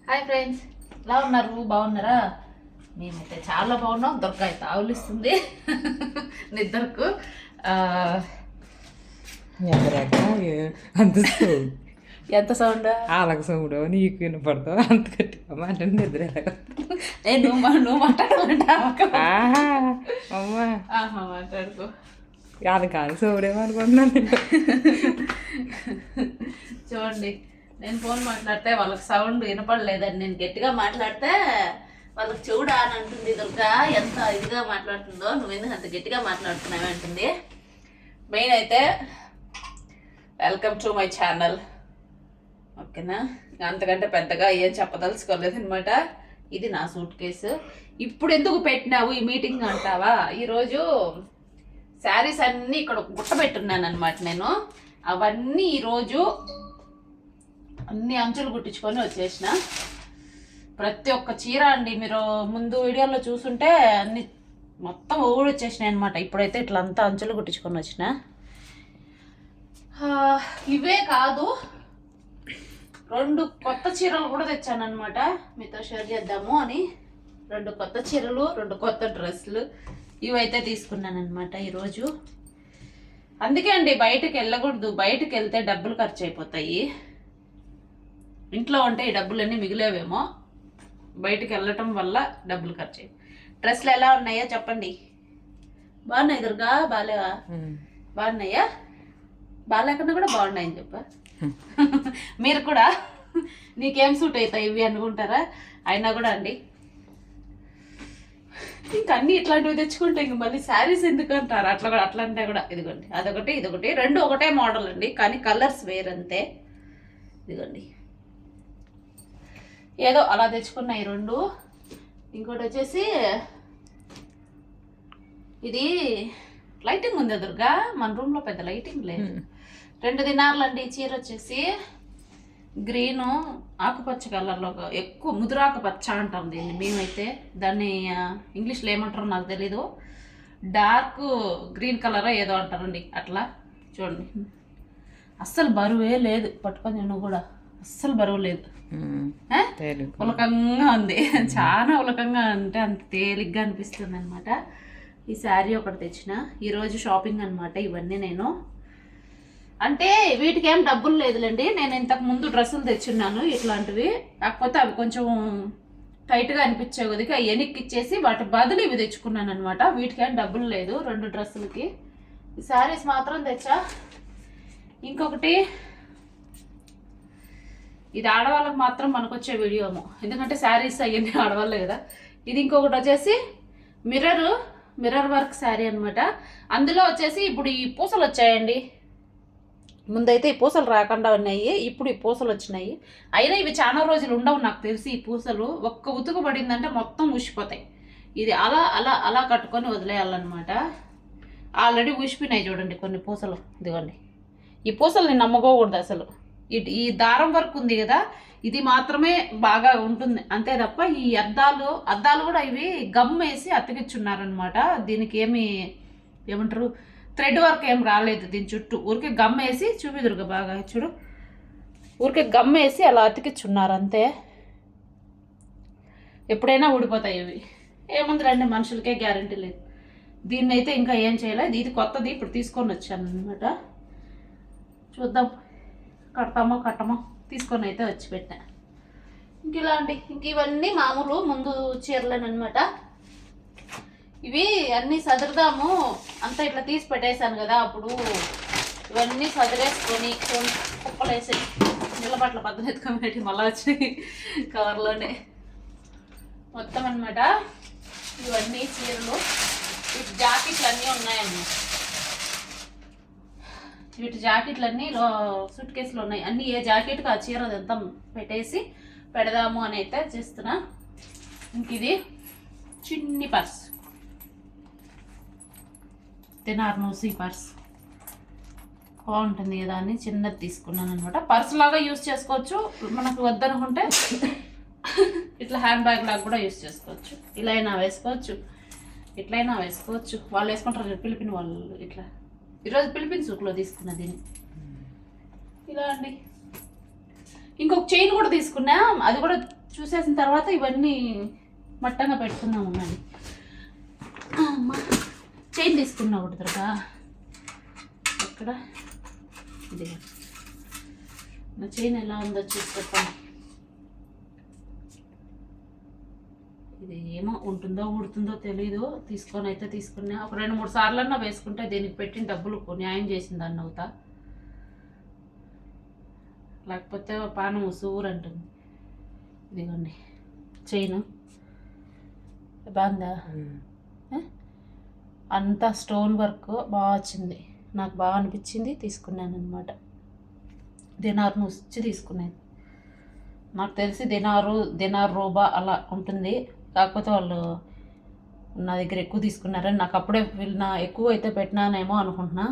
Hi friends, ఎలా ఉన్నారు? బాగున్నారా? మేమైతే చాలా బాగున్నాం. దొరక అయితే ఆవులిస్తుంది నిద్రకు. అంత ఎంత సౌండ్? వాళ్ళకి సౌండ్ నీకు వినపడతావు అంత గట్టిగా మాట నిద్ర నువ్వు మాట్లాడాలంటే అమ్మా మాట్లాడుకో. వాళ్ళకి కాదు సౌడేమనుకుంటున్నాను. చూడండి, నేను ఫోన్ మాట్లాడితే వాళ్ళకి సౌండ్ వినపడలేదని నేను గట్టిగా మాట్లాడితే వాళ్ళకి చెవుడా అని అంటుంది. దుర్గా ఎంత ఇదిగా మాట్లాడుతుందో, నువ్వు ఎందుకు అంత గట్టిగా మాట్లాడుతున్నావు అంటుంది. మెయిన్ అయితే వెల్కమ్ టు మై ఛానల్, ఓకేనా? అంతకంటే పెద్దగా ఏం చెప్పదలుచుకోలేదు అనమాట. ఇది నా సూట్ కేసు. ఇప్పుడు ఎందుకు పెట్టినావు ఈ మీటింగ్ అంటావా? ఈరోజు శారీస్ అన్నీ ఇక్కడ గుట్ట పెట్టున్నాను అనమాట. నేను అవన్నీ ఈరోజు అన్ని అంచులు కుట్టించుకొని వచ్చేసిన. ప్రతి ఒక్క చీర అండి, మీరు ముందు వీడియోలో చూసుంటే అన్ని మొత్తం ఊడి వచ్చేసినాయి అనమాట. ఇప్పుడైతే ఇట్లా అంతా అంచులు కుట్టించుకొని వచ్చిన. ఇవే కాదు, 2 కొత్త చీరలు కూడా తెచ్చాను అనమాట. మీతో షేర్ చేద్దాము అని 2 కొత్త చీరలు, 2 కొత్త డ్రెస్సులు ఇవైతే తీసుకున్నాను అనమాట ఈరోజు. అందుకే అండి బయటకు వెళ్ళకూడదు. బయటకు వెళ్తే డబ్బులు ఖర్చు అయిపోతాయి. ఇంట్లో ఉంటే ఈ డబ్బులన్నీ మిగిలేవేమో, బయటకు వెళ్ళటం వల్ల డబ్బులు ఖర్చు అయ్యాయి. డ్రెస్సులు ఎలా ఉన్నాయో చెప్పండి. బాగున్నాయి దుర్గా? బాగాలేవా? బాగున్నాయా? బాగాలేకుండా కూడా బాగున్నాయని చెప్ప. మీరు కూడా నీకేం సూట్ అవుతాయి ఇవి అనుకుంటారా? అయినా కూడా అండి, ఇంకా అన్ని ఇట్లాంటివి తెచ్చుకుంటే ఇంక మళ్ళీ శారీస్ ఎందుకు అంటారు. అట్లా కూడా అట్లా అంటే కూడా ఇదిగోండి, అదొకటి ఇదొకటి, 2 ఒకటే మోడల్ అండి, కానీ కలర్స్ వేరంతే. ఇదిగోండి, ఏదో అలా తెచ్చుకున్నాయి 2. ఇంకోటి వచ్చేసి ఇది లైటింగ్ ఉంది దుర్గా, మన రూమ్లో పెద్ద లైటింగ్ లేదు. 2 దినార్లండి. చీర వచ్చేసి గ్రీను ఆకుపచ్చ కలర్లో, ఎక్కువ ముదురాకుపచ్చ అంటాం దీన్ని మేమైతే. దాన్ని ఇంగ్లీష్లో ఏమంటారో నాకు తెలీదు. డార్క్ గ్రీన్ కలర్ ఏదో అంటారండి. అట్లా చూడండి, అస్సలు బరువే లేదు. పట్టుకొని నువ్వు కూడా అస్సలు బరువు లేదు, ఉలకంగా ఉంది. చాలా ఉలకంగా అంటే అంత తేలిగ్గా అనిపిస్తుంది అనమాట. ఈ శారీ ఒకటి తెచ్చిన ఈరోజు షాపింగ్ అనమాట. ఇవన్నీ నేను అంటే వీటికి ఏం డబ్బులు లేదులేండి. నేను ఇంతకు ముందు డ్రెస్సులు తెచ్చున్నాను ఇట్లాంటివి, కాకపోతే అవి కొంచెం టైట్గా అనిపించే కొద్దిగా వెనక్కి ఇచ్చేసి వాటి బదులు ఇవి తెచ్చుకున్నాను అనమాట. వీటికి ఏం డబ్బులు లేదు 2 డ్రెస్సులకి. ఈ శారీస్ మాత్రం తెచ్చా. ఇంకొకటి, ఇది ఆడవాళ్ళకి మాత్రం మనకొచ్చే వీడియోము, ఎందుకంటే శారీస్ అవన్నీ ఆడవాళ్ళే కదా. ఇది ఇంకొకటి వచ్చేసి మిర్రర్ వర్క్ శారీ అనమాట. అందులో వచ్చేసి ఇప్పుడు ఈ పూసలు వచ్చాయండి. ముందైతే ఈ పూసలు రాకుండా ఉన్నాయి, ఇప్పుడు ఈ పూసలు వచ్చినాయి. అయినా ఇవి చాలా రోజులు ఉండవు నాకు తెలిసి. ఈ పూసలు ఒక్క ఉతుకు పడిందంటే మొత్తం ఊసిపోతాయి. ఇది అలా అలా అలా కట్టుకొని వదిలేయాలన్నమాట. ఆల్రెడీ ఊసిపోయినాయి చూడండి కొన్ని పూసలు. ఇదిగోండి, ఈ పూసలు నేను నమ్మకోకూడదు అసలు. ఈ దారం వర్క్ ఉంది కదా, ఇది మాత్రమే బాగా ఉంటుంది అంతే తప్ప ఈ అద్దాలు కూడా ఇవి గమ్ వేసి అతికిచ్చున్నారనమాట. దీనికి ఏమంటారు, థ్రెడ్ వర్క్ ఏం రాలేదు దీని చుట్టూ. ఊరికే గమ్ వేసి చూపిదురుగా బాగా చూడు, ఊరికే గమ్ వేసి అలా అతికిచ్చున్నారు అంతే. ఎప్పుడైనా ఊడిపోతాయి ఇవి. ఏముంది రండి, మనుషులకే గ్యారంటీ లేదు. దీన్ని అయితే ఇంకా ఏం చేయలేదు. ఇది కొత్తది, ఇప్పుడు తీసుకొని వచ్చాను అనమాట. చూద్దాం కడతామో కట్టమో. తీసుకొని అయితే వచ్చి పెట్టా. ఇంక ఇలాంటి ఇవన్నీ మామూలు ముందు చీరలేనమాట. ఇవి అన్నీ సదురుదాము అంతా ఇట్లా తీసి పెట్టేశాను కదా. అప్పుడు ఇవన్నీ సదిరేసుకొని కుప్పలేసి నిలబట్ల పద్దెని ఎత్తుకొని పెట్టి మళ్ళీ వచ్చినాయి కవర్లోనే మొత్తం అనమాట. ఇవన్నీ చీరలు, వీటి జాకెట్లు అన్నీ ఉన్నాయన్నమాట. వీటి జాకెట్లన్నీ సూట్ కేసులో ఉన్నాయి. అన్నీ ఏ జాకెట్కి ఆ చీర అదంతా పెట్టేసి పెడదాము అని అయితే చేస్తున్నా. ఇంక ఇది చిన్ని పర్స్, తెనార్నూసి పర్స్ బాగుంటుంది కదా అని చిన్నది తీసుకున్నాను అనమాట. పర్స్ లాగా యూజ్ చేసుకోవచ్చు, మనకు వద్దనుకుంటే ఇట్లా హ్యాండ్ బ్యాగ్ లాగా కూడా యూజ్ చేసుకోవచ్చు. ఇలా అయినా వేసుకోవచ్చు, ఇట్లయినా వేసుకోవచ్చు. వాళ్ళు వేసుకుంటారు పిలిపిన వాళ్ళు. ఇట్లా ఈరోజు పిలిపిన సూక్లో తీసుకున్నా దీన్ని. ఇలా అండి. ఇంకొక చైన్ కూడా తీసుకున్నా, అది కూడా చూసేసిన తర్వాత ఇవన్నీ మట్టంగా పెట్టుకుందాం ఉండండి. అమ్మ చైన్ తీసుకున్నా ఒకటి దొరక ఎక్కడ ఇది నా చైన్ ఎలా ఉందో చూసి చెప్పండి. ఇది ఏమో ఉంటుందో ఊడుతుందో తెలీదు. తీసుకున్నా ఒక 2-3 సార్లన్నా వేసుకుంటే దీనికి పెట్టిన డబ్బులు న్యాయం చేసింది దాన్ని అవుతా, లేకపోతే పానం సూర్ అంటుంది. ఇదిగోండి చైను బాగుందా, అంతా స్టోన్ వర్క్ బాగా వచ్చింది, నాకు బాగా అనిపించింది, తీసుకున్నాను అనమాట. దినార్ను వచ్చి తీసుకునేది, నాకు తెలిసి దినార్ రూబా అలా ఉంటుంది, కాకపోతే వాళ్ళు నా దగ్గర ఎక్కువ తీసుకున్నారని నాకు అప్పుడే ఎక్కువ అయితే పెట్టినానేమో అనుకుంటున్నా.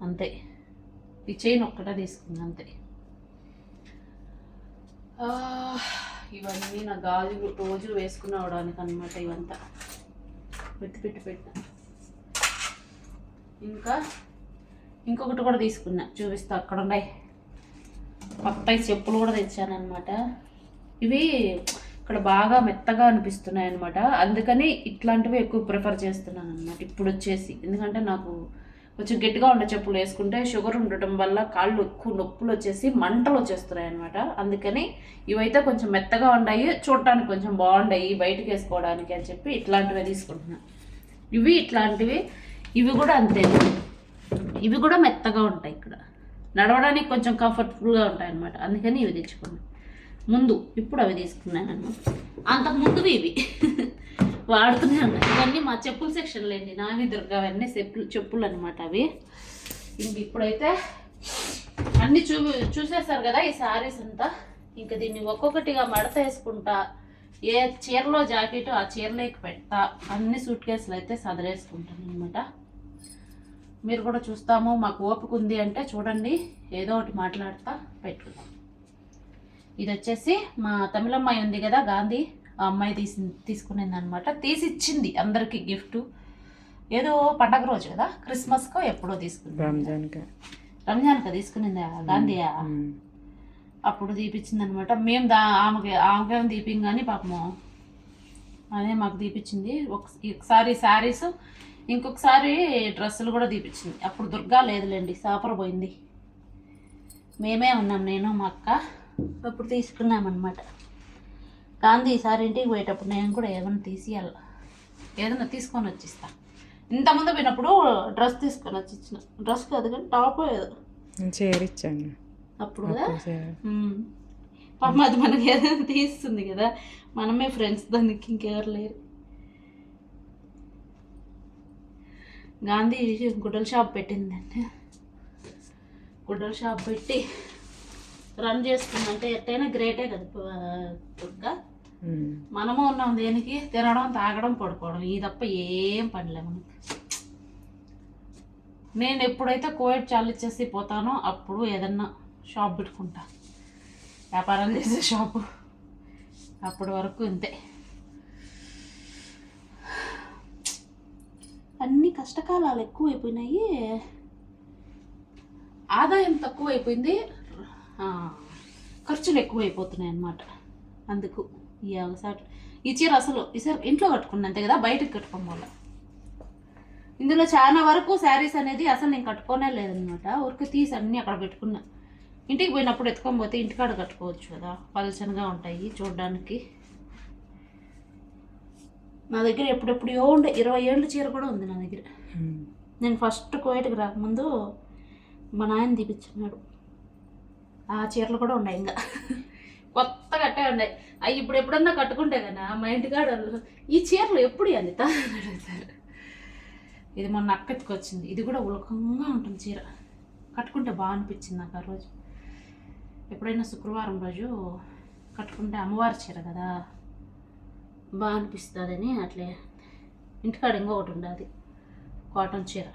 అంతే, ఈ చైన్ ఒక్కటే తీసుకున్నా అంతే. ఇవన్నీ నా గాజులు రోజు వేసుకునేవడానికి అనమాట. ఇవంతా పెట్టిన. ఇంకా ఇంకొకటి కూడా తీసుకున్నా, చూపిస్తా. అక్కడ ఉన్నాయి కొత్త చెప్పులు కూడా తెచ్చాను అనమాట. ఇవి ఇక్కడ బాగా మెత్తగా అనిపిస్తున్నాయి అనమాట, అందుకని ఇట్లాంటివి ఎక్కువ ప్రిఫర్ చేస్తున్నాను అనమాట ఇప్పుడు వచ్చేసి. ఎందుకంటే నాకు కొంచెం గట్టిగా ఉండే చెప్పులు వేసుకుంటే షుగర్ ఉండటం వల్ల కాళ్ళు ఎక్కువ నొప్పులు వచ్చేసి మంటలు వచ్చేస్తున్నాయి అనమాట. అందుకని ఇవైతే కొంచెం మెత్తగా ఉన్నాయి, చూడటానికి కొంచెం బాగుంటాయి బయటకు వేసుకోవడానికి అని చెప్పి ఇట్లాంటివి తీసుకుంటున్నాను. ఇట్లాంటివి ఇవి కూడా అంతే, ఇవి కూడా మెత్తగా ఉంటాయి, ఇక్కడ నడవడానికి కొంచెం కంఫర్టబుల్గా ఉంటాయి అనమాట. అందుకని ఇవి తెచ్చుకున్నాను. ఇప్పుడు అవి తీసుకున్నాను అనమాట. అంతకుముందువి ఇవి వాడుతూనే ఉన్నాయి. ఇవన్నీ మా చెప్పుల సెక్షన్లో అండి, నావి దుర్గా అవన్నీ చెప్పులు అనమాట అవి. ఇప్పుడైతే అన్నీ చూసేసారు కదా ఈ శారీస్ అంతా. ఇంకా దీన్ని ఒక్కొక్కటిగా మడత వేసుకుంటా, ఏ చీరలో జాకెట్ ఆ చీరలోకి పెడతా, అన్ని సూట్ కేసులు అయితే సదరేసుకుంటాను అనమాట. మీరు కూడా చూస్తాము, మాకు ఓపిక ఉంది అంటే చూడండి, ఏదో ఒకటి మాట్లాడుతా పెట్టుకుందాం. ఇది వచ్చేసి మా తమిళమ్మాయి ఉంది కదా గాంధీ, ఆ అమ్మాయి తీసుకునేది అనమాట. తీసిచ్చింది అందరికీ గిఫ్ట్. ఏదో పండగ రోజు కదా, క్రిస్మస్కో ఎప్పుడో తీసుకుంది, రంజాన్కా తీసుకునింది గాంధీయా, అప్పుడు తీపిచ్చింది అనమాట. మేము ఆమెకేమో తీపిం కానీ పాపము అదే మాకు తీపిచ్చింది. ఒకసారి శారీస్, ఇంకొకసారి డ్రెస్సులు కూడా తీపిచ్చింది. అప్పుడు దుర్గా లేదులేండి, సాపర పోయింది, మేమే ఉన్నాం, నేను మా అక్క. అప్పుడు తీసుకున్నామన్నమాట. గాంధీ ఈసారి ఇంటికి పోయేటప్పుడు నేను కూడా ఏదైనా తీసుకొని వచ్చిస్తా. ఇంతకుముందు పోయినప్పుడు డ్రెస్ తీసుకొని వచ్చి ఇచ్చిన, డ్రెస్ కాదు కానీ టాప్ ఏదో చేరిచ్చాను అప్పుడు కదా. పాపం అది మనకి ఏదైనా తీస్తుంది కదా, మనమే ఫ్రెండ్స్, దానికి ఇంకెవరు లేరు. గాంధీ గుడ్డల షాప్ పెట్టిందంటే, గుడ్డల షాప్ పెట్టి రన్ చేసుకుందంటే ఎట్టయినా గ్రేటే కదా దుర్గా. మనము ఉన్నాం దేనికి, తినడం తాగడం పడుకోవడం, ఈ తప్ప ఏం పనిలే మనకి. నేను ఎప్పుడైతే కోవిడ్ చాలిచ్చేసి పోతానో అప్పుడు ఏదన్నా షాప్ పెట్టుకుంటా, వ్యాపారం చేసే షాపు. అప్పటి వరకు ఇంతే. అన్ని కష్టకాలాలు ఎక్కువైపోయినాయి, ఆదాయం తక్కువైపోయింది, ఖర్చులు ఎక్కువైపోతున్నాయి అన్నమాట. అందుకు ఈ చీర అసలు ఈసారి ఇంట్లో కట్టుకున్నంతే కదా, బయటకు కట్టుకోం వల్ల. ఇందులో చాలా వరకు శారీస్ అనేది అసలు నేను కట్టుకోనే లేదనమాట, ఊరికి తీసి అన్నీ అక్కడ పెట్టుకున్నా. ఇంటికి పోయినప్పుడు ఎత్తుకొని పోతే ఇంటికాడ కట్టుకోవచ్చు కదా, పలచనగా ఉంటాయి చూడడానికి. నా దగ్గర ఎప్పుడెప్పుడో ఉండే 20 ఏళ్ళ చీర కూడా ఉంది నా దగ్గర. నేను ఫస్ట్ కోవిడ్కి రాకముందు మా నాయన తీపిచ్చినాడు, ఆ చీరలు కూడా ఉన్నాయి, ఇంకా కొత్త కట్టే ఉన్నాయి. అవి ఇప్పుడు ఎప్పుడన్నా కట్టుకుంటే కదా మా ఇంటికాడ ఈ చీరలు ఎప్పుడు అనిత అడుగుతారు. ఇది మొన్న అక్కకి వచ్చింది, ఇది కూడా ఉలకంగా ఉంటుంది చీర, కట్టుకుంటే బాగా అనిపించింది నాకు ఆ రోజు. ఎప్పుడైనా శుక్రవారం రోజు కట్టుకుంటే అమ్మవారి చీర కదా బాగా అనిపిస్తుందని అట్లే. ఇంటికాడ ఇంకొకటి ఉండదు కాటన్ చీర,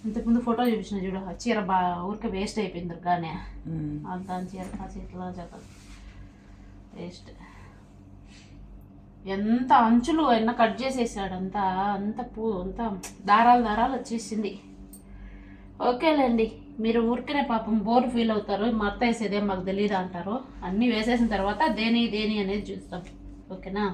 ఇంతకుముందు ఫోటో చూపించిన చూడ, చీర బాగా ఊరికే వేస్ట్ అయిపోయింది కానీ అంత చీర ఆ చీరలో చెప్పదు వేస్ట్. ఎంత అంచులు అయినా కట్ చేసేసాడు, అంతా దారాలు వచ్చేసింది. ఓకేలేండి, మీరు ఊరికనే పాపం బోర్ ఫీల్ అవుతారు, మా అత్త వేసేదేం మాకు తెలియదు అంటారు. అన్నీ వేసేసిన తర్వాత దేని దేని అనేది చూస్తాం. ఓకేనా?